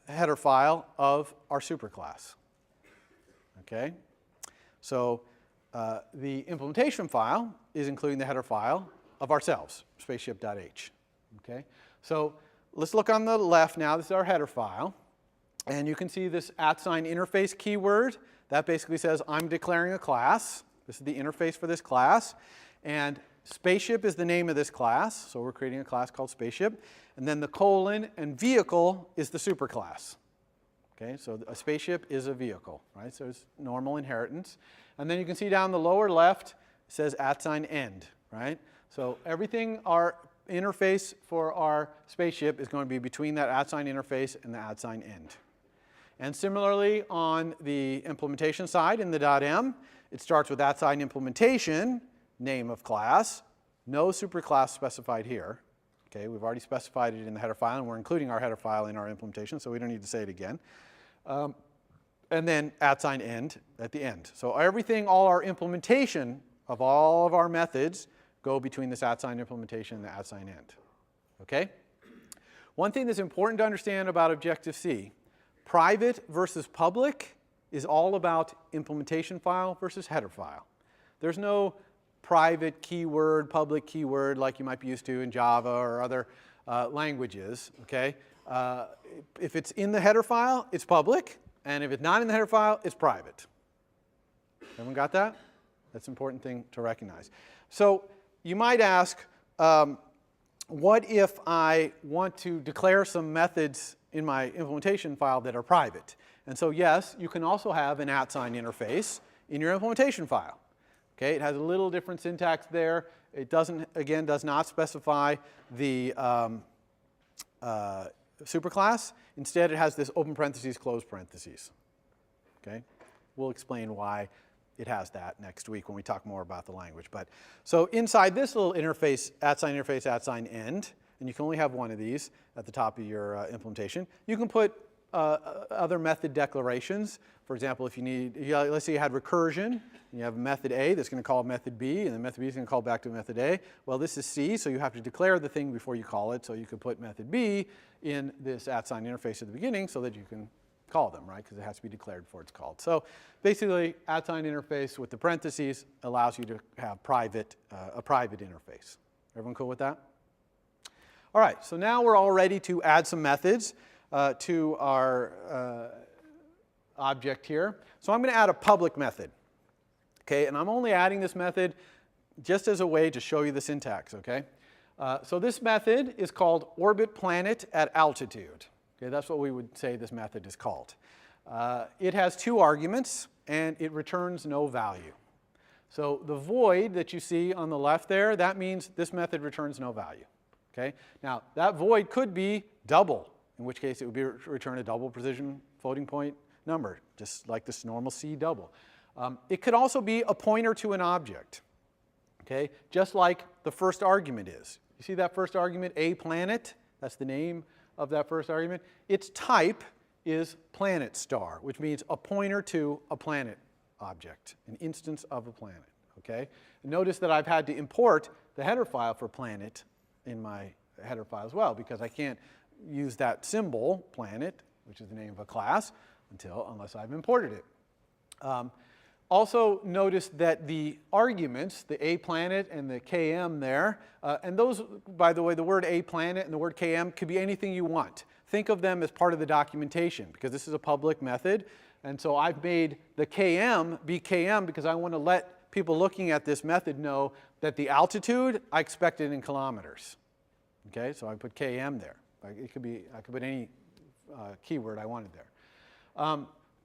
header file of our superclass. Okay? So the implementation file is including the header file of ourselves, spaceship.h. Okay? So let's look on the left now. This is our header file. And you can see this @interface keyword. That basically says I'm declaring a class. This is the interface for this class. And spaceship is the name of this class. So we're creating a class called spaceship. And then the colon and vehicle is the superclass. Okay? So a spaceship is a vehicle, right? So it's normal inheritance. And then you can see down the lower left, it says @end, right? So everything our interface for our spaceship is going to be between that @ interface and the @ end. And similarly, on the implementation side in the .m, it starts with @ implementation, name of class, no superclass specified here. Okay, we've already specified it in the header file, and we're including our header file in our implementation, so we don't need to say it again. And then @ end at the end. So everything, all our implementation of all of our methods go between this @ implementation and the @ end. Okay? One thing that's important to understand about Objective-C, private versus public is all about implementation file versus header file. There's no private keyword, public keyword like you might be used to in Java or other languages. Okay? If it's in the header file, it's public, and if it's not in the header file, it's private. Everyone got that? That's an important thing to recognize. So you might ask, what if I want to declare some methods in my implementation file that are private? And so yes, you can also have an @ interface in your implementation file. Okay, it has a little different syntax there. It doesn't, again, does not specify the superclass. Instead, it has this open parentheses, close parentheses. Okay, we'll explain why it has that next week when we talk more about the language. But so inside this little interface, @ interface, @ end, and you can only have one of these at the top of your implementation. You can put other method declarations. For example, if you need, let's say you had recursion, and you have a method A that's going to call method B, and the method B is going to call back to method A. Well, this is C, so you have to declare the thing before you call it. So you could put method B in this @ interface at the beginning so that you can call them, right? Because it has to be declared before it's called. So basically, @ interface with the parentheses allows you to have a private interface. Everyone cool with that? All right, so now we're all ready to add some methods to our object here. So I'm going to add a public method. Okay, and I'm only adding this method just as a way to show you the syntax, okay? So this method is called orbit planet at altitude. Okay, that's what we would say this method is called. It has 2 arguments, and it returns no value. So the void that you see on the left there, that means this method returns no value. Okay? Now, that void could be double, in which case it would be return a double precision floating point number, just like this normal C double. It could also be a pointer to an object, okay? Just like the first argument is. You see that first argument, a planet? That's the name of that first argument. Its type is planet star, which means a pointer to a planet object, an instance of a planet, okay? And notice that I've had to import the header file for planet in my header file as well, because I can't use that symbol, planet, which is the name of a class, unless I've imported it. Also notice that the arguments, the a planet and the km there, and those, by the way, the word a planet and the word km could be anything you want. Think of them as part of the documentation, because this is a public method, and so I've made the km be km because I want to let people looking at this method know that the altitude, I expect it in kilometers. Okay, so I put km there. It could be, I could put any keyword I wanted there.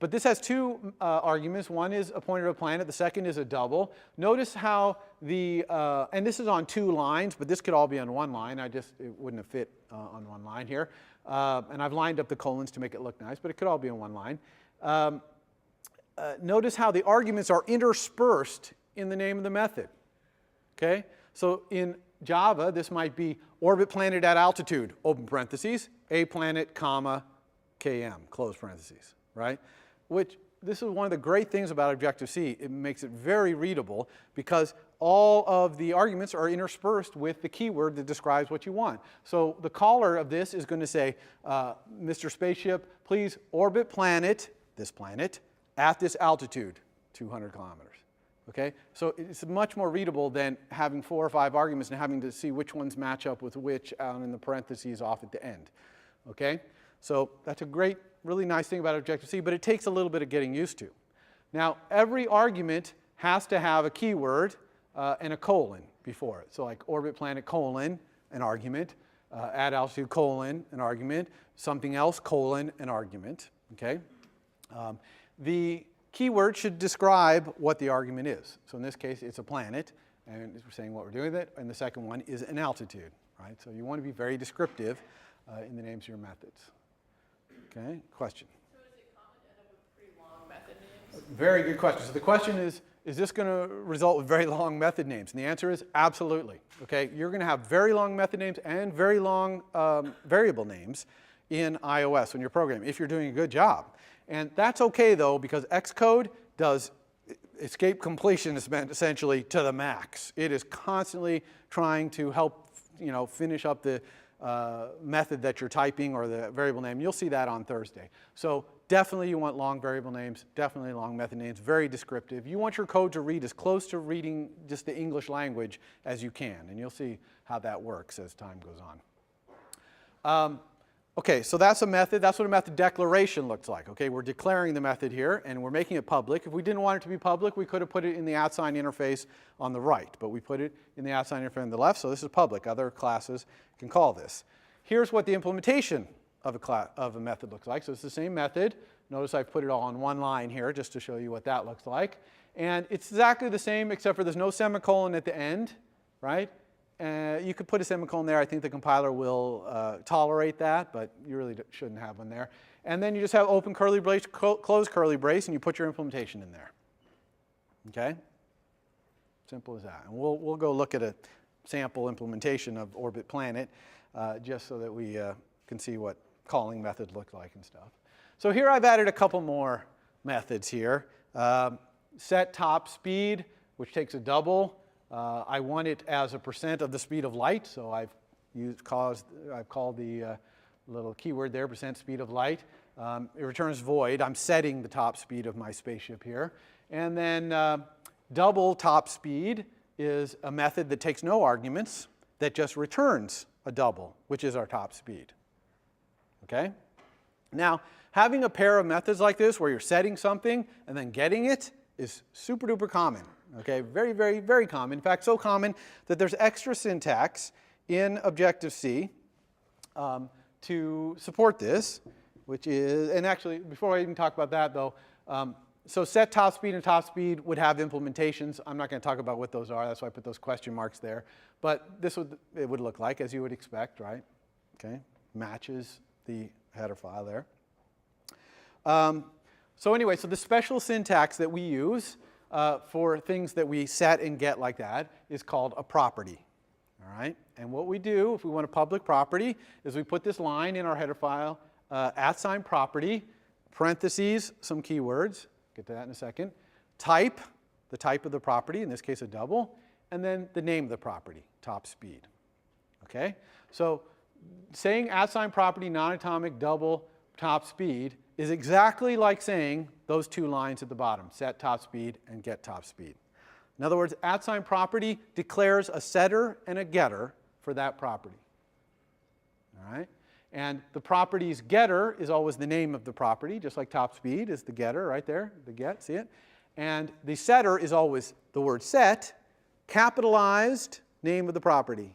But this has 2 arguments. One is a pointer to a planet. The second is a double. Notice how the, and this is on 2 lines, but this could all be on 1 line. It wouldn't have fit on 1 line here. And I've lined up the colons to make it look nice, but it could all be on 1 line. Notice how the arguments are interspersed in the name of the method. Okay? So in Java, this might be orbit planet at altitude, open parentheses, a planet, comma, km, close parentheses, right? Which, this is one of the great things about Objective-C. It makes it very readable because all of the arguments are interspersed with the keyword that describes what you want. So the caller of this is going to say, Mr. Spaceship, please orbit planet, this planet, at this altitude, 200 kilometers. Okay? So it's much more readable than having 4 or 5 arguments and having to see which ones match up with which out in the parentheses off at the end. Okay? So that's a great, really nice thing about Objective-C, but it takes a little bit of getting used to. Now, every argument has to have a keyword and a colon before it. So like orbit planet colon, an argument, at altitude colon, an argument, something else colon, an argument. Okay? The keyword should describe what the argument is. So in this case, it's a planet. and we're saying what we're doing with it. And the second one is an altitude, right? So you want to be very descriptive in the names of your methods. Okay, question? So is it common to end up with pretty long method names? Very good question. So the question is this going to result with very long method names? And the answer is absolutely. Okay, you're going to have very long method names and very long variable names in iOS when you're programming, if you're doing a good job. And that's okay, though, because Xcode does escape completion essentially to the max. It is constantly trying to help finish up the method that you're typing or the variable name. You'll see that on Thursday. So definitely you want long variable names, definitely long method names, very descriptive. You want your code to read as close to reading just the English language as you can, and you'll see how that works as time goes on. Okay, so that's a method. That's what a method declaration looks like. Okay, we're declaring the method here, and we're making it public. If we didn't want it to be public, we could have put it in the @sign interface on the right, but we put it in the @sign interface on the left, so this is public. Other classes can call this. Here's what the implementation of a method looks like. So it's the same method. Notice I've put it all on one line here just to show you what that looks like. And it's exactly the same except for there's no semicolon at the end, right? You could put a semicolon there. I think the compiler will tolerate that, but you really shouldn't have one there. And then you just have open curly brace, close curly brace, and you put your implementation in there. Okay? Simple as that. And we'll go look at a sample implementation of Orbit Planet just so that we can see what calling methods look like and stuff. So here I've added a couple more methods here. Set top speed, which takes a double. I want it as a % of the speed of light, so I've called the little keyword there, % speed of light. It returns void. I'm setting the top speed of my spaceship here. And then double top speed is a method that takes no arguments, that just returns a double, which is our top speed. Okay? Now, having a pair of methods like this where you're setting something and then getting it is super duper common. Okay, very, very, very common. In fact, so common that there's extra syntax in Objective-C to support this, which is, and actually, before I even talk about that though, so set top speed and top speed would have implementations. I'm not going to talk about what those are. That's why I put those question marks there. But this it would look like, as you would expect, right? Okay, matches the header file there. So anyway, so the special syntax that we use for things that we set and get like that is called a property. All right? And what we do, if we want a public property, is we put this line in our header file, @sign property, parentheses, some keywords, get to that in a second, type, the type of the property, in this case a double, and then the name of the property, top speed. Okay? So saying @sign property, non-atomic, double, top speed is exactly like saying those two lines at the bottom, set top speed and get top speed. In other words, @sign property declares a setter and a getter for that property. All right? And the property's getter is always the name of the property, just like top speed is the getter right there, the get, see it? And the setter is always the word set, capitalized name of the property.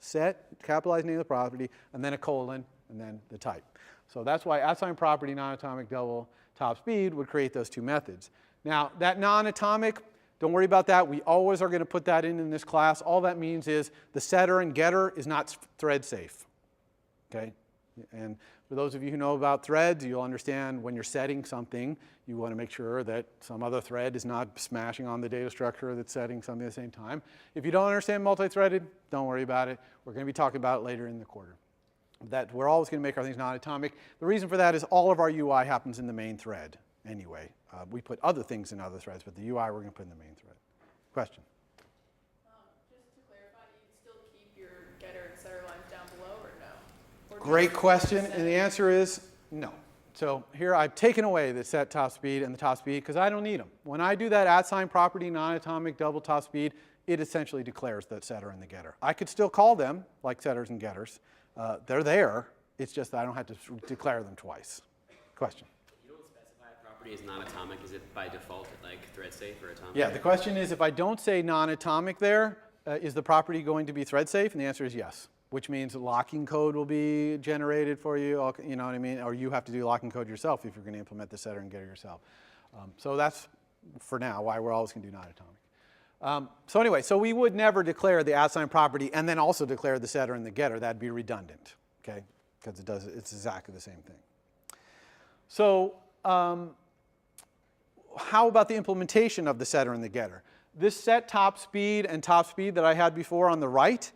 Set, capitalized name of the property, and then a colon, and then the type. So that's why @sign property, non-atomic, double, top speed would create those two methods. Now, that non-atomic, don't worry about that. We always are going to put that in this class. All that means is the setter and getter is not thread safe. Okay? And for those of you who know about threads, you'll understand when you're setting something, you want to make sure that some other thread is not smashing on the data structure that's setting something at the same time. If you don't understand multi-threaded, don't worry about it. We're going to be talking about it later in the quarter. That we're always going to make our things non-atomic. The reason for that is all of our UI happens in the main thread anyway. We put other things in other threads, but the UI we're going to put in the main thread. Question? Just to clarify, you still keep your getter and setter lines down below, or no? Or Great question, and the answer is no. So here I've taken away the set top speed and the top speed because I don't need them. When I do that @sign property, non-atomic, double top speed, it essentially declares the setter and the getter. I could still call them like setters and getters. They're there. It's just that I don't have to declare them twice. Question? You don't specify a property as non-atomic. Is it by default like thread safe or atomic? Yeah, the question is if I don't say non-atomic there, is the property going to be thread safe? And the answer is yes, which means locking code will be generated for you, you know what I mean? Or you have to do locking code yourself if you're going to implement the setter and getter yourself. So that's, for now, why we're always going to do non-atomic. So anyway, so we would never declare the @sign property and then also declare the setter and the getter. That'd be redundant, okay? Because it's exactly the same thing. So how about the implementation of the setter and the getter? This set top speed and top speed that I had before on the right,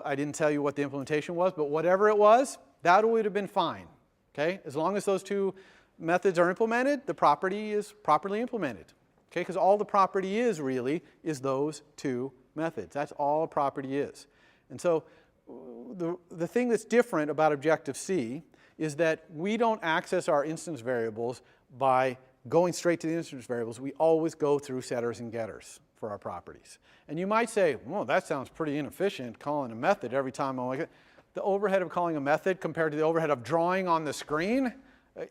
I didn't tell you what the implementation was, but whatever it was, that would have been fine, okay? As long as those two methods are implemented, the property is properly implemented, okay? Because all the property is really is those two methods. That's all a property is. And so the thing that's different about Objective-C is that we don't access our instance variables by going straight to the instance variables. We always go through setters and getters for our properties. And you might say, well, that sounds pretty inefficient, calling a method every time I like it. The overhead of calling a method compared to the overhead of drawing on the screen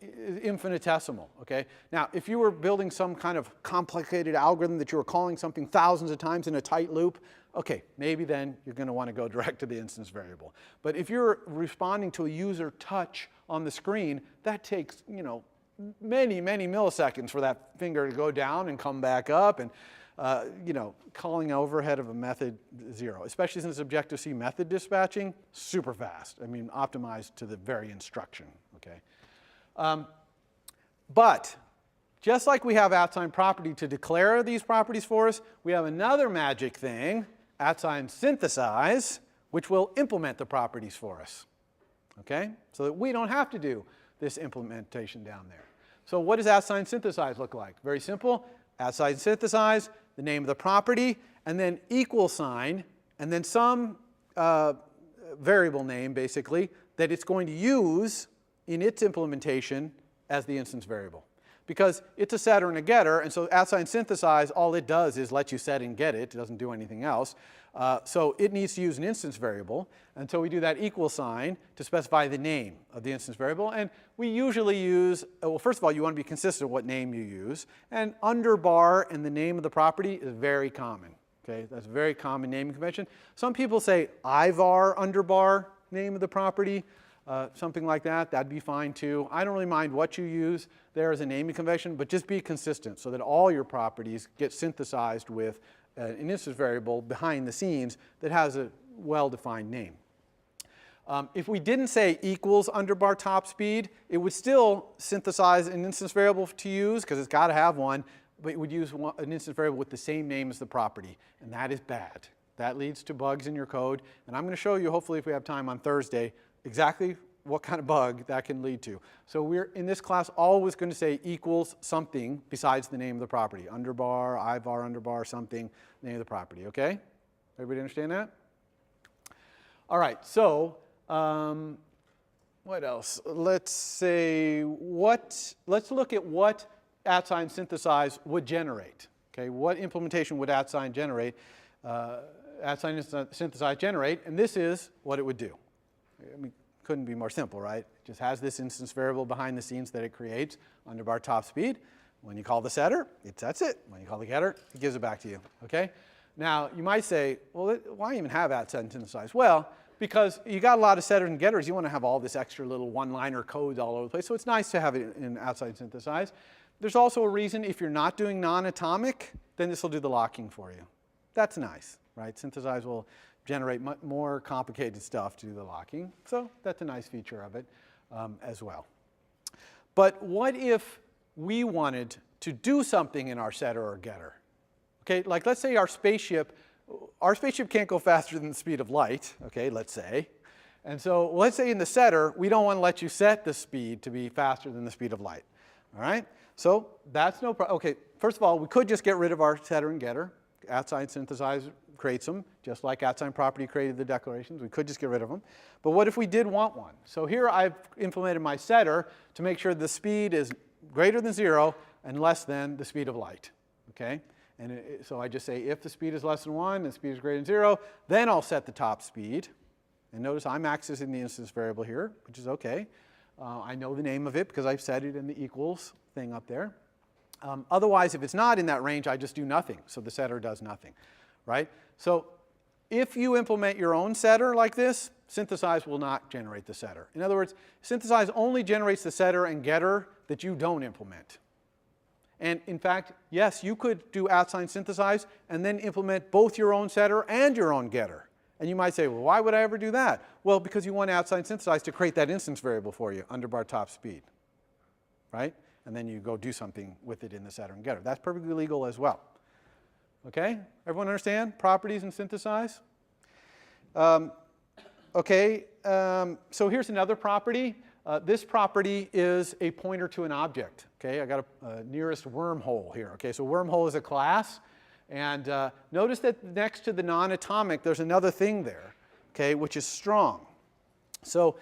is infinitesimal, okay? Now, if you were building some kind of complicated algorithm that you were calling something thousands of times in a tight loop, okay, maybe then you're going to want to go direct to the instance variable. But if you're responding to a user touch on the screen, that takes, you know, many, many milliseconds for that finger to go down and come back up, and you know, calling overhead of a method 0, especially since Objective-C method dispatching, super fast. I mean, optimized to the very instruction, okay? But just like we have @sign property to declare these properties for us, we have another magic thing, @sign synthesize, which will implement the properties for us, okay? So that we don't have to do this implementation down there. So what does @sign synthesize look like? Very simple. @sign synthesize, the name of the property, and then equal sign, and then some variable name, basically, that it's going to use in its implementation as the instance variable. Because it's a setter and a getter, and so @sign synthesize, all it does is let you set and get it. It doesn't do anything else. So it needs to use an instance variable, and so we do that equal sign to specify the name of the instance variable. And we usually use, well, first of all, you want to be consistent with what name you use, and underbar and the name of the property is very common, okay? That's a very common naming convention. Some people say IVAR underbar name of the property, something like that. That'd be fine too. I don't really mind what you use there as a naming convention, but just be consistent so that all your properties get synthesized with an instance variable behind the scenes that has a well-defined name. If we didn't say equals underbar top speed, it would still synthesize an instance variable to use, because it's got to have one, but it would use an instance variable with the same name as the property, and that is bad. That leads to bugs in your code, and I'm going to show you, hopefully if we have time on Thursday, exactly what kind of bug that can lead to. So we're, in this class, always going to say equals something besides the name of the property. Underbar, IVAR underbar, something, name of the property, okay? Everybody understand that? All right, so what else? Let's look at what @sign synthesize would generate, okay? What implementation would @sign generate, @sign synthesize generate, and this is what it would do. I mean, couldn't be more simple, right? It just has this instance variable behind the scenes that it creates, underbar top speed. When you call the setter, it sets it. When you call the getter, it gives it back to you, okay? Now, you might say, well, why even have @sign synthesize? Well, because you got a lot of setters and getters, you want to have all this extra little one-liner code all over the place, so it's nice to have it in @sign synthesize. There's also a reason, if you're not doing non-atomic, then this will do the locking for you. That's nice, right? Synthesize will generate much more complicated stuff to do the locking. So that's a nice feature of it as well. But what if we wanted to do something in our setter or getter? Okay, like let's say our spaceship can't go faster than the speed of light, okay, let's say. And so let's say in the setter, we don't want to let you set the speed to be faster than the speed of light. All right, so that's no problem. Okay, first of all, we could just get rid of our setter and getter. @sign synthesize creates them, just like @sign property created the declarations. We could just get rid of them. But what if we did want one? So here I've implemented my setter to make sure the speed is greater than 0 and less than the speed of light, okay? And so I just say if the speed is less than 1 and the speed is greater than 0, then I'll set the top speed. And notice I'm accessing the instance variable here, which is okay. I know the name of it because I've set it in the equals thing up there. Otherwise, if it's not in that range, I just do nothing. So the setter does nothing, right? So if you implement your own setter like this, synthesize will not generate the setter. In other words, synthesize only generates the setter and getter that you don't implement. And in fact, yes, you could do @sign synthesize and then implement both your own setter and your own getter. And you might say, well, why would I ever do that? Well, because you want @sign synthesize to create that instance variable for you, underbar top speed, right? And then you go do something with it in the setter and getter. That's perfectly legal as well. Okay? Everyone understand properties and synthesize? Okay, so here's another property. This property is a pointer to an object. Okay, I got a nearest wormhole here. Okay, so wormhole is a class. And notice that next to the non-atomic, there's another thing there, okay, which is strong. So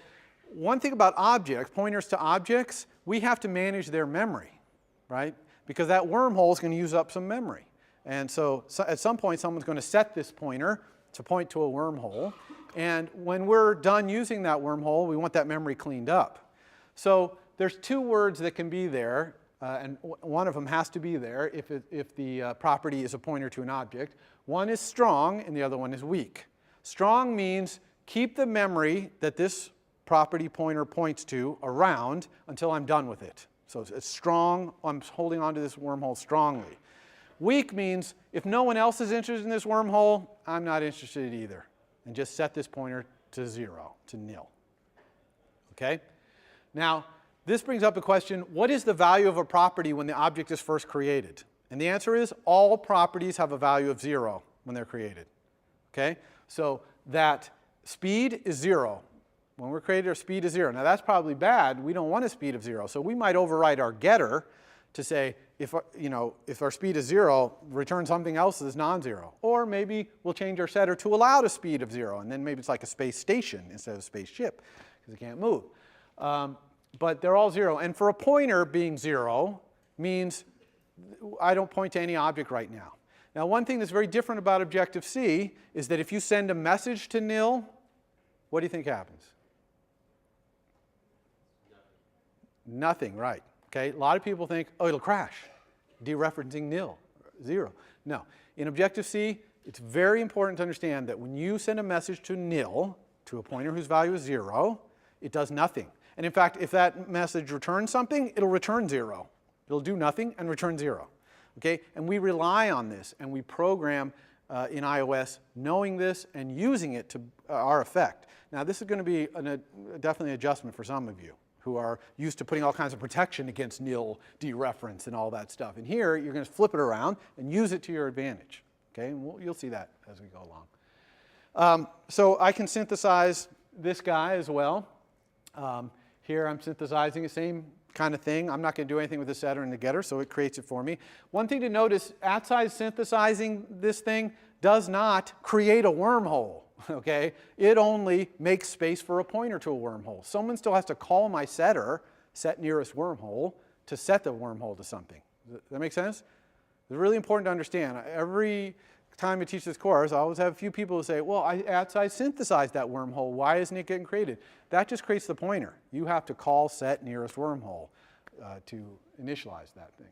one thing about objects, pointers to objects, we have to manage their memory, right? Because that wormhole is going to use up some memory. And so at some point, someone's going to set this pointer to point to a wormhole. And when we're done using that wormhole, we want that memory cleaned up. So there's two words that can be there. And one of them has to be there if the property is a pointer to an object. One is strong and the other one is weak. Strong means keep the memory that this property pointer points to around until I'm done with it. So it's strong, I'm holding onto this wormhole strongly. Weak means if no one else is interested in this wormhole, I'm not interested either. And just set this pointer to 0, to nil. Okay? Now, this brings up a question, what is the value of a property when the object is first created? And the answer is all properties have a value of 0 when they're created. Okay? So that speed is 0. When we're created, our speed is 0. Now that's probably bad. We don't want a speed of 0. So we might override our getter to say, if our speed is 0, return something else that's non-zero. Or maybe we'll change our setter to allow a speed of 0. And then maybe it's like a space station instead of a spaceship because it can't move. But they're all 0. And for a pointer, being 0 means I don't point to any object right now. Now, one thing that's very different about Objective-C is that if you send a message to nil, what do you think happens? Nothing, right. Okay? A lot of people think, oh, it'll crash, dereferencing nil, 0. No. In Objective-C, it's very important to understand that when you send a message to nil, to a pointer whose value is 0, it does nothing. And in fact, if that message returns something, it'll return 0. It'll do nothing and return 0. Okay? And we rely on this, and we program in iOS knowing this and using it to our effect. Now, this is going to be definitely an adjustment for some of you who are used to putting all kinds of protection against nil dereference and all that stuff. And here, you're going to flip it around and use it to your advantage. Okay? And you'll see that as we go along. So I can synthesize this guy as well. Here I'm synthesizing the same kind of thing. I'm not going to do anything with the setter and the getter, so it creates it for me. One thing to notice, @size synthesizing this thing does not create a wormhole. Okay? It only makes space for a pointer to a wormhole. Someone still has to call my setter, set nearest wormhole, to set the wormhole to something. Does that make sense? It's really important to understand. Every time I teach this course, I always have a few people who say, well, I @size synthesized that wormhole. Why isn't it getting created? That just creates the pointer. You have to call set nearest wormhole to initialize that thing.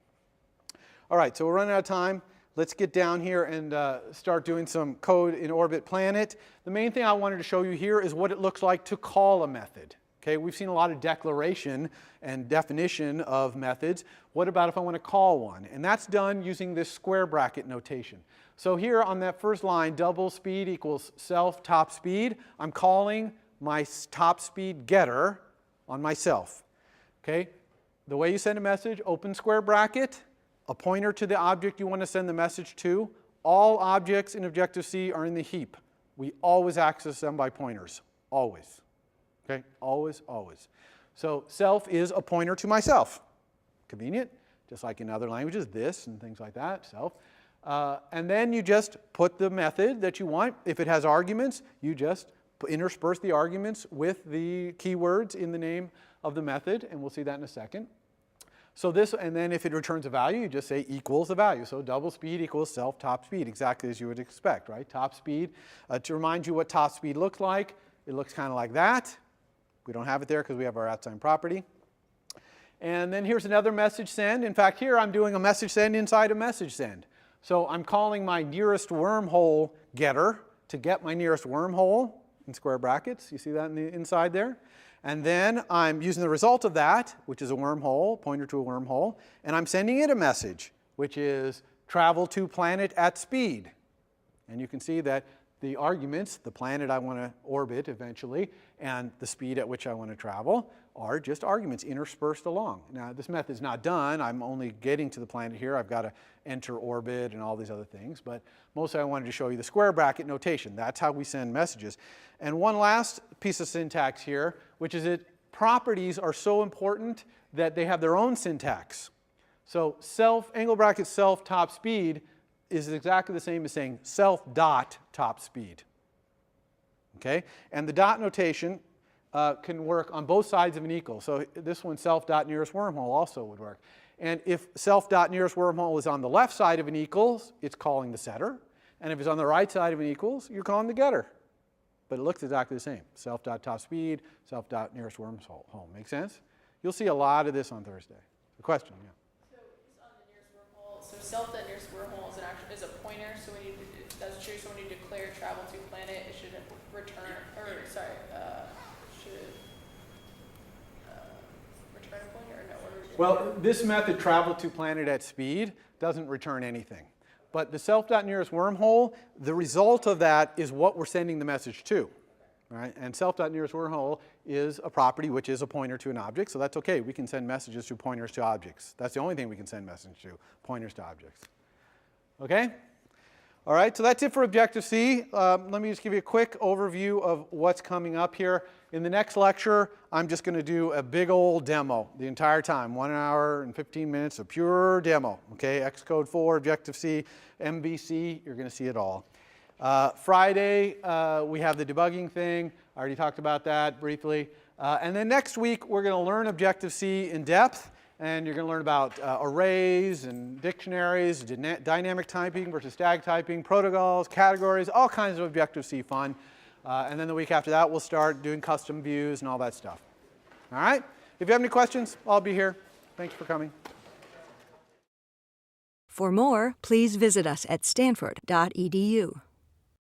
All right, so we're running out of time. Let's get down here and start doing some code in Orbit Planet. The main thing I wanted to show you here is what it looks like to call a method. Okay, we've seen a lot of declaration and definition of methods. What about if I want to call one? And that's done using this square bracket notation. So here on that first line, double speed equals self top speed, I'm calling my top speed getter on myself. Okay, the way you send a message, open square bracket, a pointer to the object you want to send the message to. All objects in Objective-C are in the heap. We always access them by pointers, always. Okay, always, always. So self is a pointer to myself. Convenient, just like in other languages, this and things like that, self. And then you just put the method that you want. If it has arguments, you just intersperse the arguments with the keywords in the name of the method, and we'll see that in a second. So this, and then if it returns a value, you just say equals the value. So double speed equals self top speed, exactly as you would expect, right? Top speed. To remind you what top speed looks like, it looks kind of like that. We don't have it there because we have our @sign property. And then here's another message send. In fact, here I'm doing a message send inside a message send. So I'm calling my nearest wormhole getter to get my nearest wormhole in square brackets. You see that in the inside there? And then I'm using the result of that, which is a wormhole, pointer to a wormhole, and I'm sending it a message, which is travel to planet at speed. And you can see that the arguments, the planet I want to orbit eventually, and the speed at which I want to travel, are just arguments interspersed along. Now, this method is not done. I'm only getting to the planet here. I've got to enter orbit and all these other things. But mostly I wanted to show you the square bracket notation. That's how we send messages. And one last piece of syntax here, which is that properties are so important that they have their own syntax. So self, angle bracket self top speed is exactly the same as saying self dot top speed. Okay? And the dot notation can work on both sides of an equal. So this one, self dot nearest wormhole, also would work. And if self dot nearest wormhole is on the left side of an equals, it's calling the setter. And if it's on the right side of an equals, you're calling the getter. But it looks exactly the same. Self dot top speed, self dot nearest wormhole. Make sense? You'll see a lot of this on Thursday. A question, yeah. So just on the nearest wormhole, so self that nearest wormhole is a pointer. So when you that's true. So when you declare travel to planet, it should return return a pointer or no? What are we doing? Well, this method, travel to planet at speed, doesn't return anything. But the self.nearest wormhole, the result of that is what we're sending the message to. Right? And self.nearest wormhole is a property which is a pointer to an object, so that's okay. We can send messages to pointers to objects. That's the only thing we can send messages to, pointers to objects. Okay? All right, so that's it for Objective-C. Let me just give you a quick overview of what's coming up here. In the next lecture, I'm just going to do a big old demo the entire time, 1 hour and 15 minutes of pure demo. Okay, Xcode 4, Objective-C, MVC, you're going to see it all. Friday, we have the debugging thing. I already talked about that briefly. And then next week, we're going to learn Objective-C in depth. And you're going to learn about arrays and dictionaries, dynamic typing versus static typing, protocols, categories, all kinds of Objective-C fun. And then the week after that, we'll start doing custom views and all that stuff. All right? If you have any questions, I'll be here. Thanks for coming. For more, please visit us at stanford.edu.